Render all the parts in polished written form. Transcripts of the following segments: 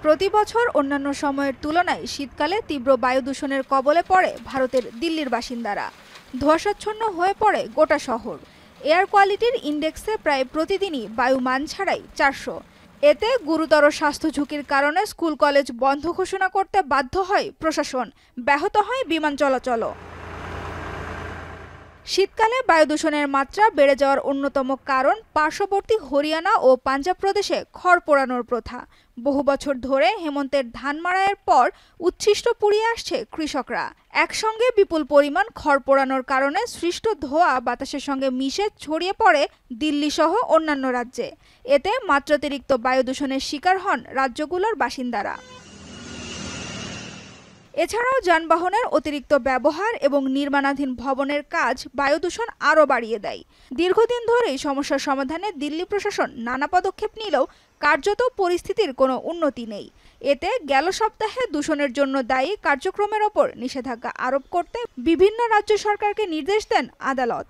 প্রতি বছর অন্যান্য সময়ের তুলনায় শীতকালে তীব্র বায়ু দূষণের কবলে পড়ে ভারতের দিল্লির বাসিন্দারা। ধোঁয়াশাচ্ছন্ন হয়ে পড়ে গোটা শহর। এয়ার কোয়ালিটির ইন্ডেক্সে প্রায় প্রতিদিনই বায়ু মান ছাড়াই 400। এতে গুরুতর স্বাস্থ্য ঝুঁকির কারণে স্কুল কলেজ বন্ধ ঘোষণা করতে বাধ্য হয় প্রশাসন, ব্যাহত হয় বিমান চলাচলও। শীতকালে বায়ু দূষণের মাত্রা বেড়ে যাওয়ার অন্যতম কারণ পার্শ্ববর্তী হরিয়ানা ও পাঞ্জাব প্রদেশে খড় পোড়ানোর প্রথা। বহু বছর ধরে হেমন্তের ধান মাড়াইয়ের পর উচ্ছিষ্ট পুড়িয়ে আসছে কৃষকরা। একসঙ্গে বিপুল পরিমাণ খড় পোড়ানোর কারণে সৃষ্ট ধোঁয়া বাতাসের সঙ্গে মিশে ছড়িয়ে পড়ে দিল্লি সহ অন্যান্য রাজ্যে। এতে মাত্রাতিরিক্ত বায়ু দূষণের শিকার হন রাজ্যগুলোর বাসিন্দারা। এছাড়াও যানবাহনের অতিরিক্ত ব্যবহার এবং নির্মাণাধীন ভবনের কাজ বায়ু দূষণ আরও বাড়িয়ে দেয়। দীর্ঘদিন ধরেই সমস্যার সমাধানে দিল্লি প্রশাসন নানা পদক্ষেপ নিলেও কার্যত পরিস্থিতির কোনো উন্নতি নেই। এতে গেল সপ্তাহে দূষণের জন্য দায়ী কার্যক্রমের ওপর নিষেধাজ্ঞা আরোপ করতে বিভিন্ন রাজ্য সরকারকে নির্দেশ দেন আদালত।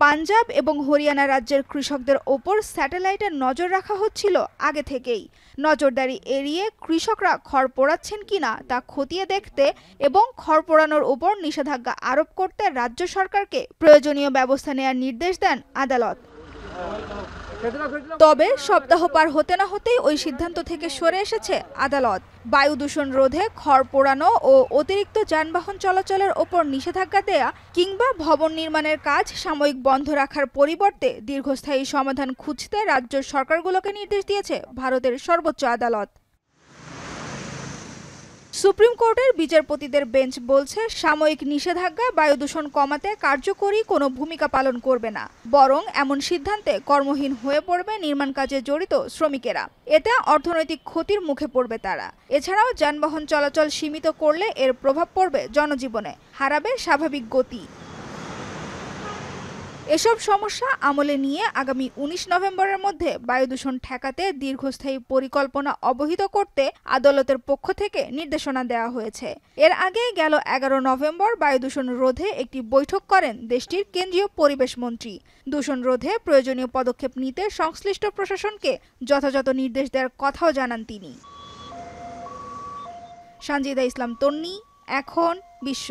পাঞ্জাব এবং হরিয়ানা রাজ্যের কৃষকদের ওপর স্যাটেলাইটে নজর রাখা হচ্ছিল আগে থেকেই। নজরদারি এড়িয়ে কৃষকরা খড় পোড়াচ্ছেন কিনা তা খতিয়ে দেখতে এবং খড় পোড়ানোর উপর নিষেধাজ্ঞা আরোপ করতে রাজ্য সরকারকে প্রয়োজনীয় ব্যবস্থা নেওয়ার নির্দেশ দেন আদালত। তবে সপ্তাহ পার হতে না হতেই ওই সিদ্ধান্ত থেকে সরে এসেছে আদালত। বায়ু দূষণ রোধে খড় পোড়ানো ও অতিরিক্ত যানবাহন চলাচলের ওপর নিষেধাজ্ঞা দেয়া কিংবা ভবন নির্মাণের কাজ সাময়িক বন্ধ রাখার পরিবর্তে দীর্ঘস্থায়ী সমাধান খুঁজতে রাজ্য সরকারগুলোকে নির্দেশ দিয়েছে ভারতের সর্বোচ্চ আদালত। সুপ্রিম কোর্টের বিচারপতিদের বেঞ্চ বলছে, সাময়িক নিষেধাজ্ঞা বায়ু দূষণ কমাতে কার্যকরী কোনো ভূমিকা পালন করবে না, বরং এমন সিদ্ধান্তে কর্মহীন হয়ে পড়বে নির্মাণ কাজে জড়িত শ্রমিকেরা। এতে অর্থনৈতিক ক্ষতির মুখে পড়বে তারা। এছাড়াও যানবাহন চলাচল সীমিত করলে এর প্রভাব পড়বে জনজীবনে, হারাবে স্বাভাবিক গতি। এসব সমস্যা আমলে নিয়ে আগামী 19 নভেম্বরের মধ্যে বায়ু দূষণ ঠেকাতে দীর্ঘস্থায়ী পরিকল্পনা অবহিত করতে আদালতের পক্ষ থেকে নির্দেশনা দেওয়া হয়েছে। এর আগে গেল 11 নভেম্বর বায়ু দূষণ রোধে একটি বৈঠক করেন দেশটির কেন্দ্রীয় পরিবেশ মন্ত্রী। দূষণ রোধে প্রয়োজনীয় পদক্ষেপ নিতে সংশ্লিষ্ট প্রশাসনকে যথাযথ নির্দেশ দেওয়ার কথাও জানান তিনি। সানজিদা ইসলাম তন্নি, এখন বিশ্ব।